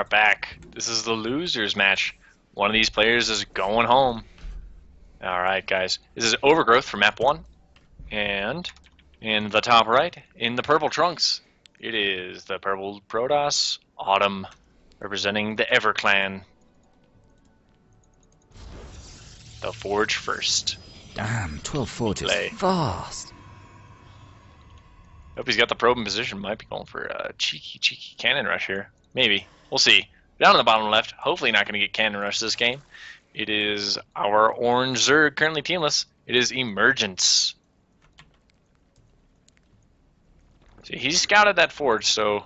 are back. This is the losers match. One of these players is going home. Alright, guys. This is Overgrowth from map 1. And in the top right, in the purple trunks, it is the purple Protoss, Autumn, representing the EverClan. The Forge first. Damn, 1240 Play. is fast. Hope he's got the probe in position. Might be going for a cheeky cannon rush here. Maybe. We'll see. Down on the bottom left, hopefully not going to get cannon rush this game. It is our orange Zerg, currently teamless. It is Emergence. See, he's scouted that forge, so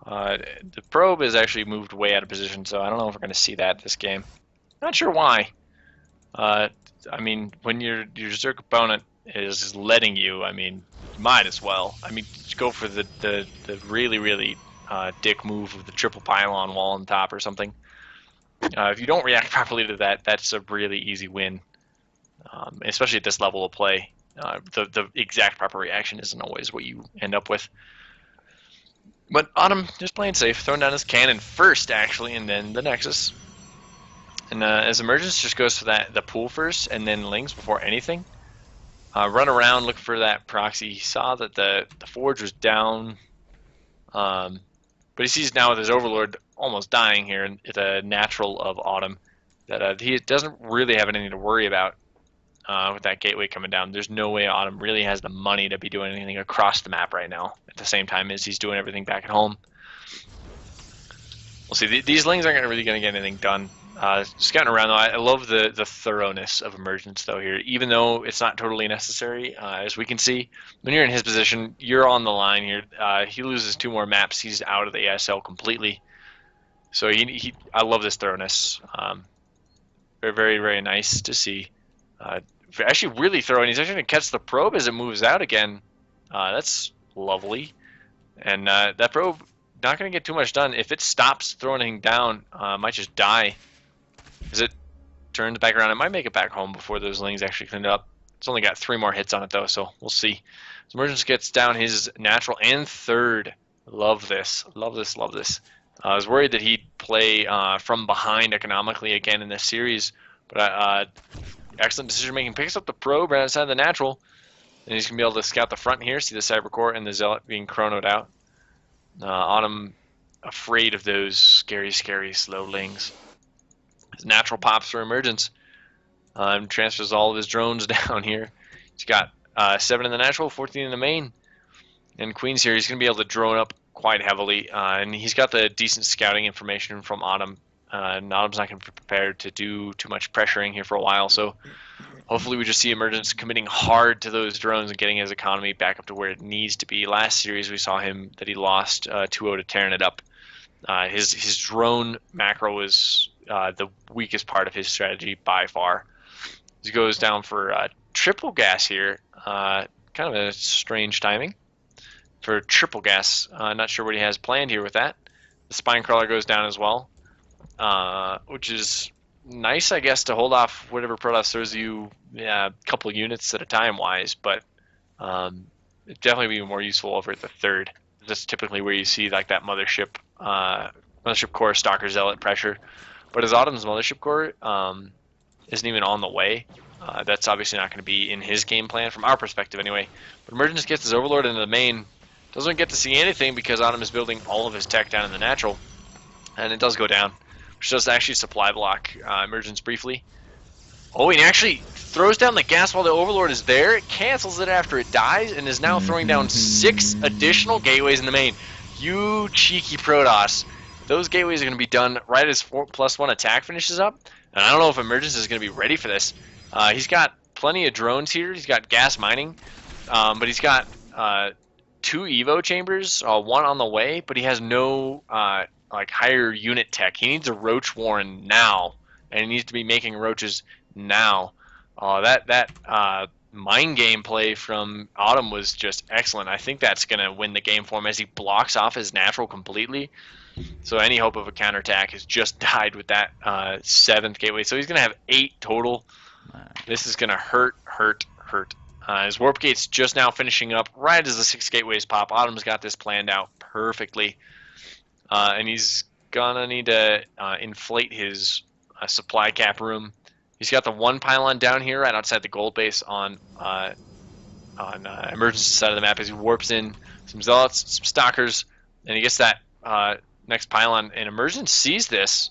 the probe is actually moved way out of position, so I don't know if we're going to see that this game. Not sure why. I mean, when your Zerg opponent is letting you, I mean, you might as well. I mean, just go for the really dick move of the triple pylon wall on top or something. If you don't react properly to that, that's a really easy win, especially at this level of play. The exact proper reaction isn't always what you end up with. But Autumn just playing safe, throwing down his cannon first, actually, and then the Nexus. And as Emergence just goes for the pool first, and then Lings before anything. Run around, look for that proxy. He saw that the Forge was down, but he sees now with his Overlord almost dying here, and the natural of Autumn, that he doesn't really have anything to worry about with that gateway coming down. There's no way Autumn really has the money to be doing anything across the map right now, at the same time as he's doing everything back at home. We'll see. These Lings aren't really going to get anything done. Scouting around, though, I love the thoroughness of Emergence, though, here. Even though it's not totally necessary, as we can see, when you're in his position, you're on the line here. He loses 2 more maps, he's out of the ASL completely. So I love this thoroughness. Very nice to see. Actually really thorough, and he's actually going to catch the probe as it moves out again. That's lovely. And that probe, not going to get too much done. If it stops throwing anything down, might just die. As it turns back around, it might make it back home before those Lings actually clean it up. It's only got 3 more hits on it, though, so we'll see. So Emergence gets down his natural and third. Love this. Love this. Love this. I was worried that he'd play from behind economically again in this series, but excellent decision making. Picks up the probe right outside the natural, and he's going to be able to scout the front here, see the Cybercore and the Zealot being chronoed out. Autumn afraid of those scary slow Lings. His natural pops for Emergence. Transfers all of his drones down here. He's got 7 in the natural, 14 in the main. And Queen's here, he's going to be able to drone up quite heavily. And he's got the decent scouting information from Autumn. And Autumn's not going to be prepared to do too much pressuring here for a while. So hopefully we just see Emergence committing hard to those drones and getting his economy back up to where it needs to be. Last series we saw him that he lost 2-0 to tearing it up. His drone macro was the weakest part of his strategy by far. He goes down for triple gas here. Kind of a strange timing for triple gas. Not sure what he has planned here with that. The spine crawler goes down as well, which is nice, I guess, to hold off whatever Protoss throws you a couple units at a time wise, but it'd definitely be more useful over at the third. That's typically where you see like that mothership core stalker zealot pressure. But as Autumn's mothership core isn't even on the way, that's obviously not going to be in his game plan from our perspective anyway. But Emergence gets his Overlord into the main. Doesn't get to see anything because Autumn is building all of his tech down in the natural. And it does go down, which does actually supply block Emergence briefly. Oh, he actually throws down the gas while the Overlord is there. It cancels it after it dies and is now throwing down 6 additional gateways in the main. You cheeky Protoss. Those gateways are going to be done right as 4+1 attack finishes up. And I don't know if Emergence is going to be ready for this. He's got plenty of drones here. He's got gas mining. But he's got 2 Evo chambers, 1 on the way. But he has no like higher unit tech. He needs a Roach Warren now. And he needs to be making roaches now. That mind game play from Autumn was just excellent. I think that's going to win the game for him as he blocks off his natural completely. So any hope of a counterattack has just died with that 7th gateway. So he's going to have 8 total. This is going to hurt. His warp gate's just now finishing up right as the 6 gateways pop. Autumn's got this planned out perfectly. And he's gonna need to inflate his supply cap room. He's got the one pylon down here right outside the gold base on emergency side of the map as he warps in some zealots, some stalkers, and he gets that next pylon. And Emergence sees this.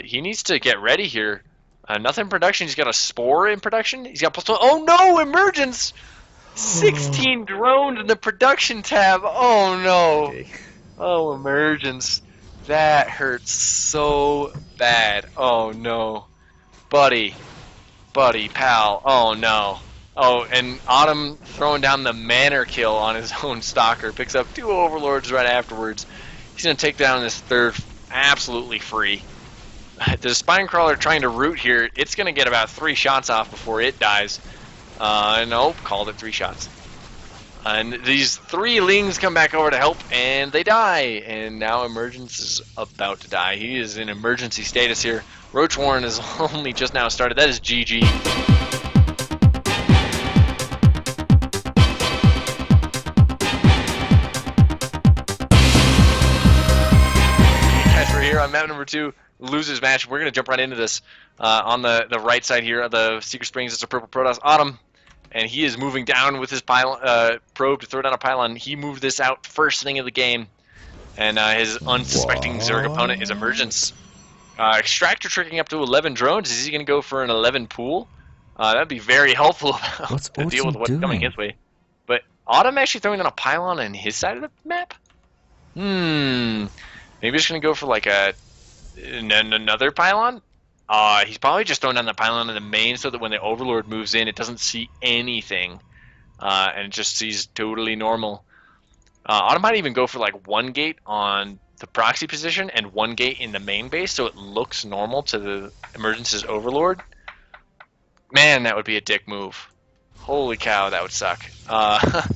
He needs to get ready here. Nothing in production. He's got a spore in production. He's got +1. Oh no, Emergence! 16 drones in the production tab. Oh no. Okay. Oh, Emergence. That hurts so bad. Oh no. Buddy, pal. Oh no. Oh, and Autumn throwing down the manor kill on his own stalker. Picks up 2 overlords right afterwards. He's going to take down this third absolutely free. The spine crawler trying to root here, it's going to get about 3 shots off before it dies. Nope, called it 3 shots. And these 3 lings come back over to help, and they die. And now Emergence is about to die. He is in emergency status here. Roach Warren has only just now started. That is GG. Guys, we're here on map number 2. Losers match. We're going to jump right into this. On the right side here of the Secret Springs, it's a purple Protoss Autumn. And he is moving down with his pylon, probe to throw down a pylon. He moved this out first thing of the game. And his unsuspecting Zerg opponent is Emergence. Extractor tricking up to 11 drones. Is he going to go for an 11 pool? That'd be very helpful to deal with what's coming his way. But Autumn actually throwing down a pylon on his side of the map? Maybe he's going to go for like another pylon? He's probably just throwing down the pylon in the main so that when the Overlord moves in, it doesn't see anything. And it just sees totally normal. Autumn might even go for like 1 gate on the proxy position and 1 gate in the main base so it looks normal to the Emergence's Overlord. Man, that would be a dick move. Holy cow, that would suck. But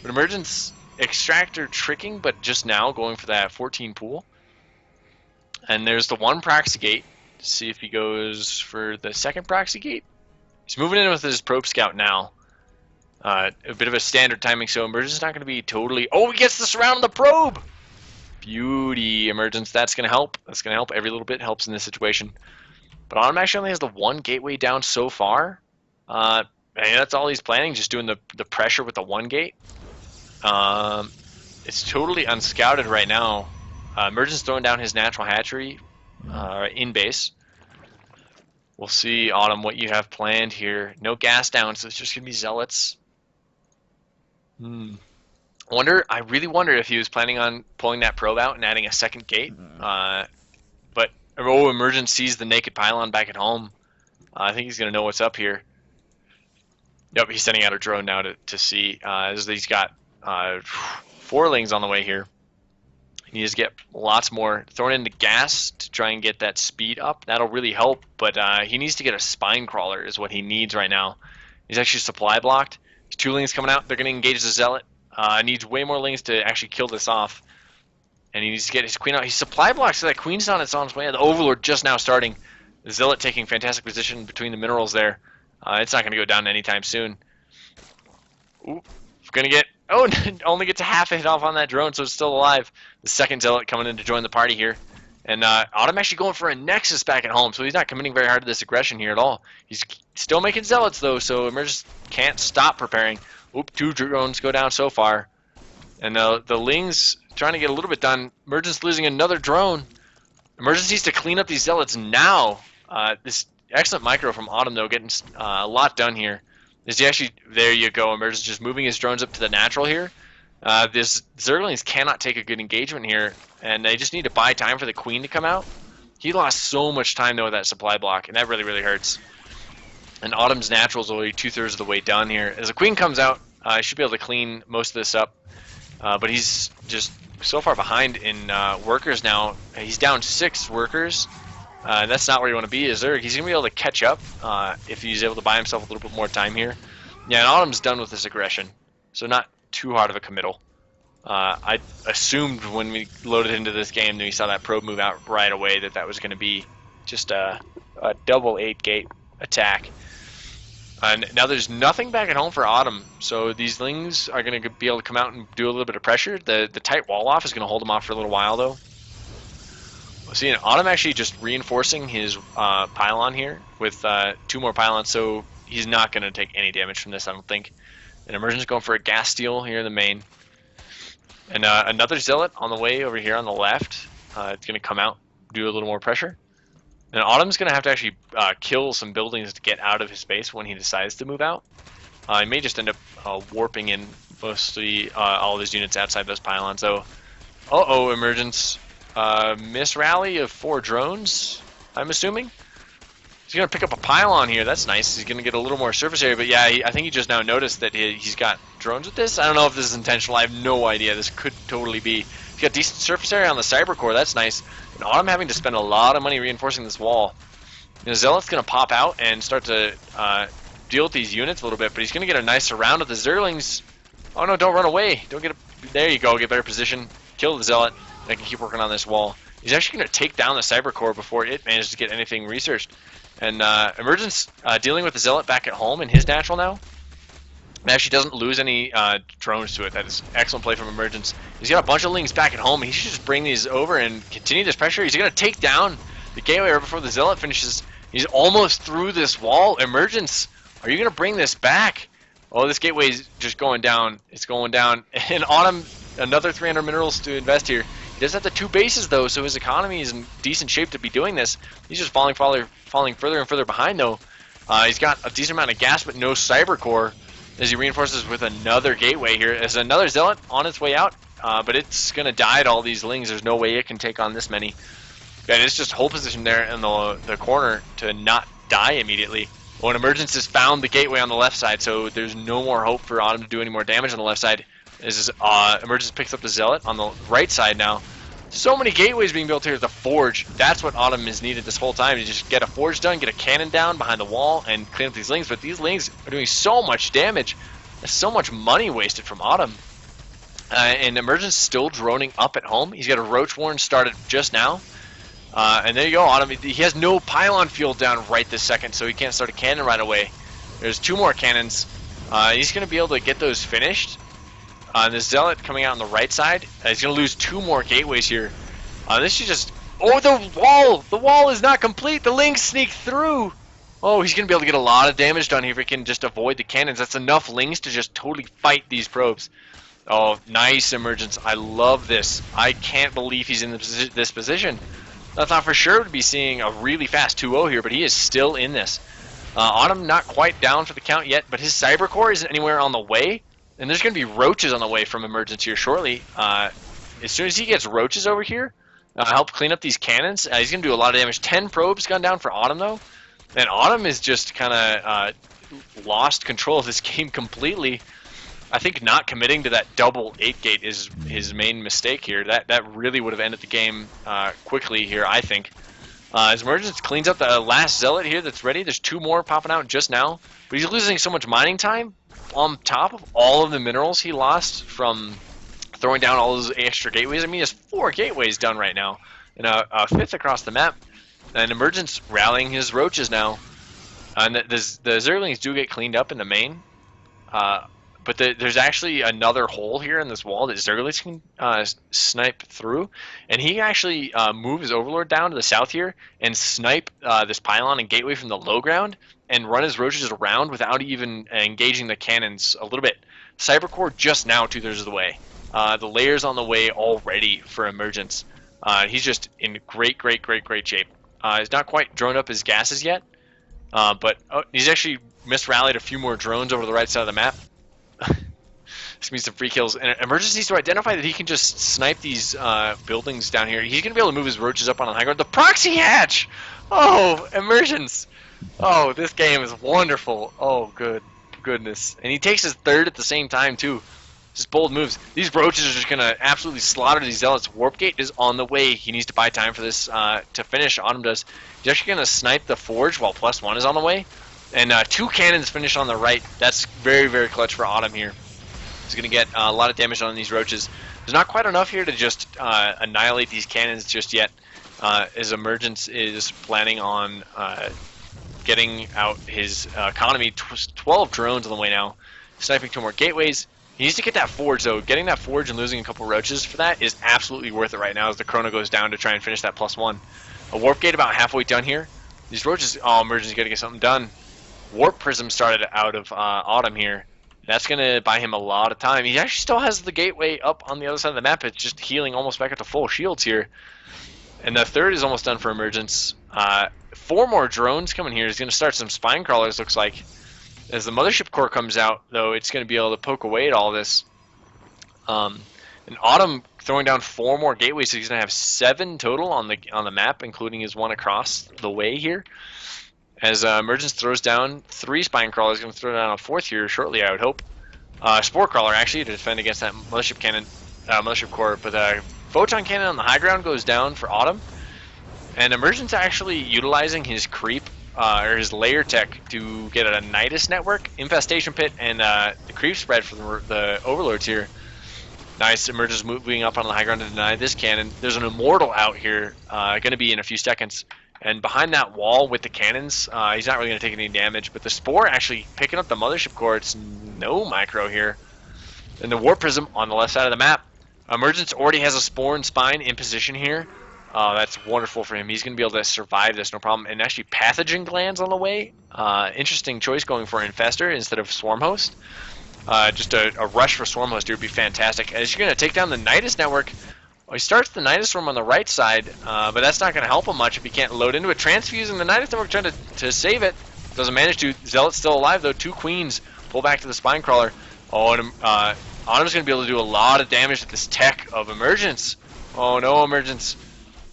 Emergence Extractor tricking, but just now going for that 14 pool. And there's the 1 proxy gate. See if he goes for the 2nd proxy gate. He's moving in with his probe scout now. A bit of a standard timing, so Emergence is not going to be totally... Oh, he gets to surround the probe! Beauty, Emergence. That's going to help. That's going to help. Every little bit helps in this situation. But Autumn actually only has the 1 gateway down so far. And that's all he's planning, just doing the pressure with the 1 gate. It's totally unscouted right now. Emergence throwing down his natural hatchery in base. We'll see, Autumn, what you have planned here. No gas down, so it's just going to be zealots. I really wonder if he was planning on pulling that probe out and adding a 2nd gate. But Emergence sees the naked pylon back at home. I think he's going to know what's up here. Yep, he's sending out a drone now to see. As he's got 4 lings on the way here. He needs to get lots more thrown into gas to try and get that speed up. That'll really help, but he needs to get a spine crawler is what he needs right now. He's actually supply blocked. There's 2 lings coming out. They're going to engage the zealot. Needs way more lings to actually kill this off. And he needs to get his queen out. He's supply blocked, so that queen's on its way. The Overlord just now starting. The zealot taking fantastic position between the minerals there. It's not going to go down anytime soon. Ooh, going to get... Oh, only gets a half a hit off on that drone, so it's still alive. The 2nd zealot coming in to join the party here. And Autumn actually going for a Nexus back at home, so he's not committing very hard to this aggression here at all. He's still making zealots, though, so Emergence can't stop preparing. Oop, 2 drones go down so far. And the Lings trying to get a little bit done. Emergence losing another drone. Emergence needs to clean up these zealots now. This excellent micro from Autumn, though, getting a lot done here. Is he actually, there you go, Emergence just moving his drones up to the natural here. This Zerglings cannot take a good engagement here, and they just need to buy time for the queen to come out. He lost so much time, though, with that supply block, and that really, really hurts. And Autumn's natural is only 2/3 of the way done here. As the queen comes out, I should be able to clean most of this up. But he's just so far behind in workers now. He's down 6 workers. That's not where you want to be as Zerg. He's going to be able to catch up if he's able to buy himself a little bit more time here. Yeah, and Autumn's done with this aggression, so not too hard of a committal. I assumed when we loaded into this game and we saw that probe move out right away that was going to be just a double 8-gate attack. And now there's nothing back at home for Autumn, so these Lings are going to be able to come out and do a little bit of pressure. The tight wall off is going to hold them off for a little while, though. See, Autumn actually just reinforcing his pylon here with 2 more pylons, so he's not going to take any damage from this, I don't think. And Emergence going for a gas steal here in the main. And another Zealot on the way over here on the left. It's going to come out, do a little more pressure. And Autumn's going to have to actually kill some buildings to get out of his base when he decides to move out. He may just end up warping in mostly all of his units outside those pylons. So, uh-oh, Emergence. Miss rally of 4 drones, I'm assuming. He's going to pick up a pylon here. That's nice. He's going to get a little more surface area. But yeah, I think he just now noticed that he's got drones with this. I don't know if this is intentional. I have no idea. This could totally be. He's got decent surface area on the cyber core. That's nice. And Autumn having to spend a lot of money reinforcing this wall. And Zealot's going to pop out and start to deal with these units a little bit. But he's going to get a nice surround of the Zerglings. Oh no, don't run away. Don't get a... There you go. Get better position. Kill the Zealot. I can keep working on this wall. He's actually going to take down the cyber core before it manages to get anything researched. And Emergence dealing with the Zealot back at home in his natural now. And actually doesn't lose any drones to it. That is excellent play from Emergence. He's got a bunch of Lings back at home. He should just bring these over and continue this pressure. He's going to take down the gateway right before the Zealot finishes. He's almost through this wall. Emergence, are you going to bring this back? Oh, this gateway is just going down. It's going down. And Autumn, another 300 minerals to invest here. He does have the 2 bases, though, so his economy is in decent shape to be doing this. He's just falling further and further behind, though. He's got a decent amount of gas, but no cyber core as he reinforces with another gateway here. There's another Zealot on its way out, but it's going to die to all these Lings. There's no way it can take on this many. And it's just hold position there in the corner to not die immediately. When Emergence has found the gateway on the left side, so there's no more hope for Autumn to do any more damage on the left side. As Emergence picks up the Zealot on the right side now. So many gateways being built here. The Forge, that's what Autumn is needed this whole time. To just get a Forge done, get a cannon down behind the wall, and clean up these Lings. But these Lings are doing so much damage. There's so much money wasted from Autumn. And Emergence still droning up at home. He's got a Roach Warren started just now. And there you go, Autumn. He has no pylon field down right this second, so he can't start a cannon right away. There's 2 more cannons. He's going to be able to get those finished. The Zealot coming out on the right side. He's going to lose 2 more gateways here. This is just... Oh, the wall! The wall is not complete. The Lings sneak through. Oh, he's going to be able to get a lot of damage done here if he can just avoid the cannons. That's enough Lings to just totally fight these probes. Oh, nice Emergence. I love this. I can't believe he's in this position. I thought for sure we'd be seeing a really fast 2-0 here, but he is still in this. Autumn not quite down for the count yet, but his cyber core isn't anywhere on the way. And there's going to be roaches on the way from Emergence here shortly. As soon as he gets roaches over here, help clean up these cannons, he's going to do a lot of damage. 10 probes gone down for Autumn, though. And Autumn is just kind of lost control of this game completely. I think not committing to that double 8-gate is his main mistake here. That really would have ended the game quickly here, I think. As Emergence cleans up the last Zealot here that's ready, there's 2 more popping out just now. But he's losing so much mining time on top of all of the minerals he lost from throwing down all those extra gateways. I mean, he has 4 gateways done right now, and a 5th across the map. And Emergence rallying his roaches now. And the Zerglings do get cleaned up in the main. But there's actually another hole here in this wall that Zerglings can snipe through. And he actually move his Overlord down to the south here and snipe this pylon and gateway from the low ground and run his roaches around without even engaging the cannons a little bit. Cybercore just now 2/3 of the way. The layers on the way already for Emergence. He's just in great shape. He's not quite droned up his gases yet, but he's actually misrallied a few more drones over the right side of the map. This means some free kills. And Emergence needs to identify that he can just snipe these buildings down here. He's going to be able to move his roaches up on the high ground. The proxy hatch! Oh, Emergence! Oh, this game is wonderful. Oh, goodness. And he takes his 3rd at the same time, too. Just bold moves. These roaches are just going to absolutely slaughter these Zealots. Warp Gate is on the way. He needs to buy time for this to finish. Autumn does. He's actually going to snipe the Forge while +1 is on the way. And 2 cannons finish on the right. That's very clutch for Autumn here. He's going to get a lot of damage on these roaches. There's not quite enough here to just annihilate these cannons just yet. As Emergence is planning on getting out his economy. 12 drones on the way now. Sniping 2 more gateways. He needs to get that forge, though. Getting that forge and losing a couple roaches for that is absolutely worth it right now as the chrono goes down to try and finish that +1. A warp gate about halfway done here. These roaches, oh, Emergence got to get something done. Warp prism started out of Autumn here. That's going to buy him a lot of time. He actually still has the gateway up on the other side of the map. It's just healing almost back up to full shields here. And the third is almost done for Emergence. 4 more drones coming here. He's going to start some spine crawlers, looks like. As the mothership core comes out, though, it's going to be able to poke away at all this. And Autumn throwing down 4 more gateways, so he's going to have 7 total on the map, including his one across the way here. As Emergence throws down 3 spine crawlers, going to throw down a 4th here shortly, I would hope. Spore crawler actually to defend against that mothership cannon, mothership core, but photon cannon on the high ground goes down for Autumn. And Emergence actually utilizing his creep. Or his layer tech to get a Nidus network, infestation pit, and the creep spread for the overlords here. Nice. Emergence moving up on the high ground to deny this cannon. There's an immortal out here, going to be in a few seconds. And behind that wall with the cannons, he's not really going to take any damage. But the spore actually picking up the mothership core. It's no micro here. And the warp prism on the left side of the map. Emergence already has a spore and spine in position here. That's wonderful for him. He's going to be able to survive this, no problem. And actually, pathogen glands on the way. Interesting choice going for Infestor instead of Swarm Host. Just a rush for Swarm Host here would be fantastic. As you're going to take down the Nidus network, well, he starts the Nidus Swarm on the right side, but that's not going to help him much if he can't load into it. Transfusing the Nidus network, trying to save it. Doesn't manage to. Zealot's still alive, though. 2 queens pull back to the spine crawler. Oh, and Autumn's going to be able to do a lot of damage with this tech of Emergence. Oh, no, Emergence.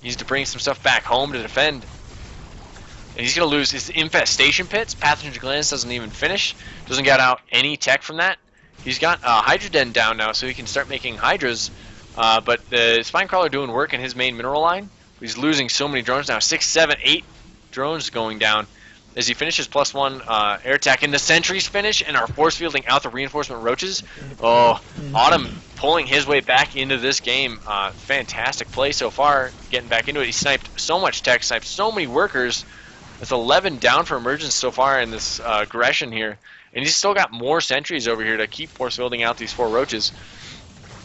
He needs to bring some stuff back home to defend. And he's going to lose his infestation pits. Pathogen glands doesn't even finish. Doesn't get out any tech from that. He's got Hydra Den down now, so he can start making Hydras. But the Spine Crawler doing work in his main mineral line. He's losing so many drones now. 6, 7, 8 drones going down. As he finishes +1 air attack. And the sentries finish and are force fielding out the reinforcement roaches. Oh, Autumn pulling his way back into this game. Fantastic play so far, getting back into it. He sniped so much tech, sniped so many workers. That's 11 down for Emergence so far in this aggression here. And he's still got more sentries over here to keep force fielding out these 4 roaches.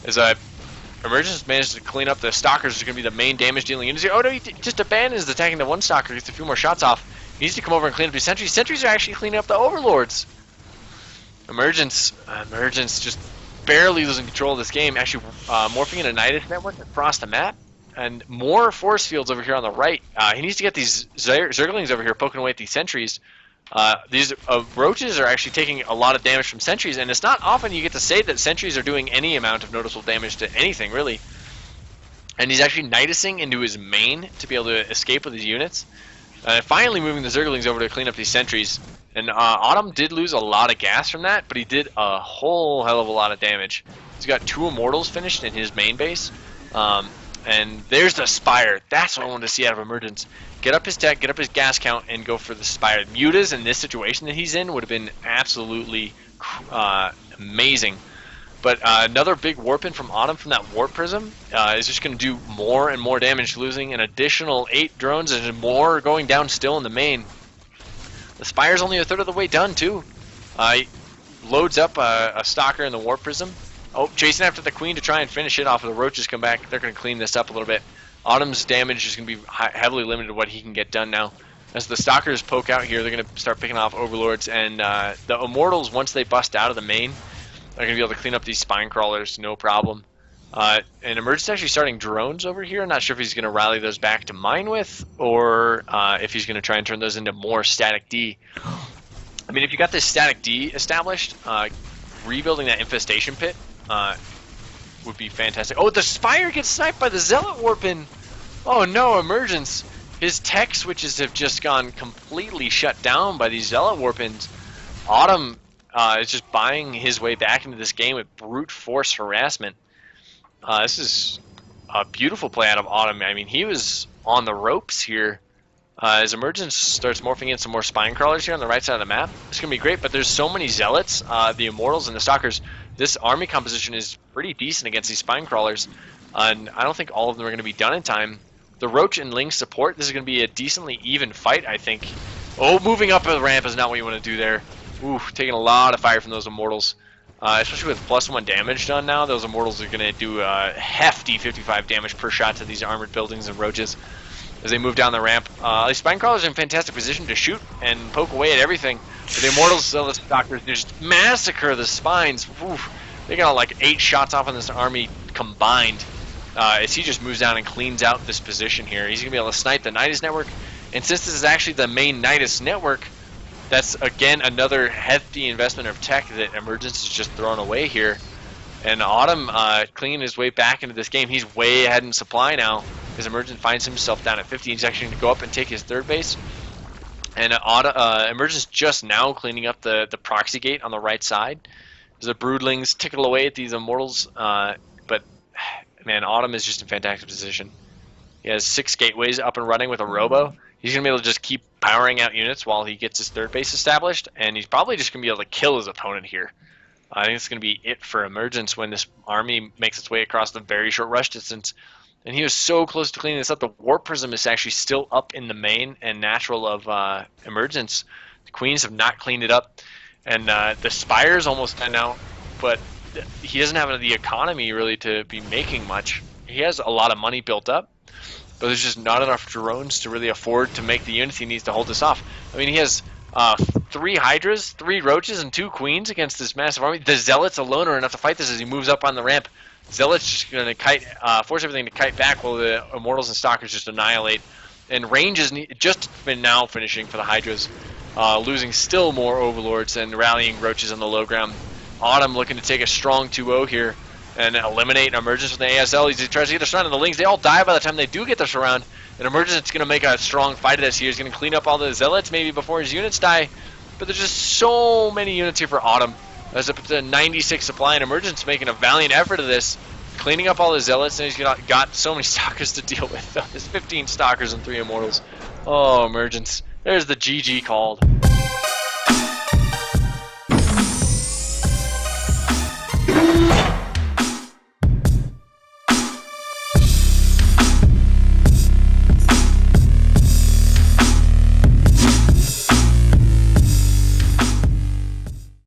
As Emergence managed to clean up the stalkers, is going to be the main damage dealing units here. Oh no, he just abandons attacking the one stalker, gets a few more shots off. He needs to come over and clean up these sentries. Sentries are actually cleaning up the overlords. Emergence just barely losing control of this game. Actually morphing into Nidus network across the map. And more force fields over here on the right. He needs to get these Zerglings over here poking away at these sentries. These roaches are actually taking a lot of damage from sentries, and it's not often you get to say that sentries are doing any amount of noticeable damage to anything, really. And he's actually Nidusing into his main to be able to escape with his units. Finally moving the Zerglings over to clean up these sentries. And Autumn did lose a lot of gas from that, but he did a whole hell of a lot of damage. He's got 2 Immortals finished in his main base. And there's the Spire. That's what I wanted to see out of Emergence. Get up his tech, get up his gas count, and go for the Spire. Mutas in this situation that he's in would have been absolutely amazing. But another big warp in from Autumn from that Warp Prism is just going to do more and more damage, losing an additional 8 drones and more going down still in the main. The Spire's only a third of the way done, too. He loads up a Stalker in the Warp Prism. Oh, chasing after the Queen to try and finish it off. The Roaches come back. They're going to clean this up a little bit. Autumn's damage is going to be heavily limited to what he can get done now. As the Stalkers poke out here, they're going to start picking off Overlords. And the Immortals, once they bust out of the main, they're going to be able to clean up these Spine Crawlers, no problem. And Emergence is actually starting drones over here. I'm not sure if he's going to rally those back to mine with, or if he's going to try and turn those into more Static D. I mean, if you got this Static D established, rebuilding that Infestation Pit would be fantastic. Oh, the Spire gets sniped by the Zealot Warpin! Oh no, Emergence! His tech switches have just gone completely shut down by these Zealot Warpins. Autumn is just buying his way back into this game with brute force harassment. This is a beautiful play out of Autumn. I mean, he was on the ropes here. As Emergence starts morphing in some more Spine Crawlers here on the right side of the map, it's going to be great, but there's so many Zealots, the Immortals and the Stalkers. This army composition is pretty decent against these Spine Crawlers, and I don't think all of them are going to be done in time. The Roach and Ling support, this is going to be a decently even fight, I think. Oh, moving up the ramp is not what you want to do there. Ooh, taking a lot of fire from those Immortals. especially with +1 damage done now. Those Immortals are going to do hefty 55 damage per shot to these armored buildings and roaches as they move down the ramp. These Spinecrawlers are in fantastic position to shoot and poke away at everything. But the Immortals, Zealous Stalkers, just massacre the Spines. Oof. They got like 8 shots off on this army combined. As he just moves down and cleans out this position here. He's going to be able to snipe the Nidus network. And since this is actually the main Nidus network, that's, again, another hefty investment of tech that Emergence is just throwing away here. And Autumn cleaning his way back into this game. He's way ahead in supply now as Emergence finds himself down at 50. He's actually going to go up and take his third base. And Emergence just now cleaning up the proxy gate on the right side. As the Broodlings tickle away at these Immortals. But, man, Autumn is just in fantastic position. He has 6 gateways up and running with a Robo. He's going to be able to just keep powering out units while he gets his third base established, and he's probably just going to be able to kill his opponent here. I think it's going to be it for Emergence when this army makes its way across the very short rush distance. And he was so close to cleaning this up. The Warp Prism is actually still up in the main and natural of Emergence. The Queens have not cleaned it up, and the Spire's almost done now, but he doesn't have the economy really to be making much. He has a lot of money built up, but there's just not enough drones to really afford to make the units he needs to hold this off. I mean, he has 3 Hydras, 3 Roaches, and 2 Queens against this massive army. The Zealots alone are enough to fight this as he moves up on the ramp. Zealots just going to force everything to kite back while the Immortals and Stalkers just annihilate. And range is just been now finishing for the Hydras, losing still more Overlords and rallying Roaches on the low ground. Autumn looking to take a strong 2-0 here and eliminate Emergence with the ASL. He tries to get the surround, and the Lings, they all die by the time they do get the surround. And Emergence is going to make a strong fight of this here. He's going to clean up all the Zealots maybe before his units die. But there's just so many units here for Autumn. As up to 96 supply, and Emergence making a valiant effort of this, cleaning up all the Zealots, and he's got so many Stalkers to deal with. There's 15 Stalkers and 3 Immortals. Oh, Emergence. There's the GG called.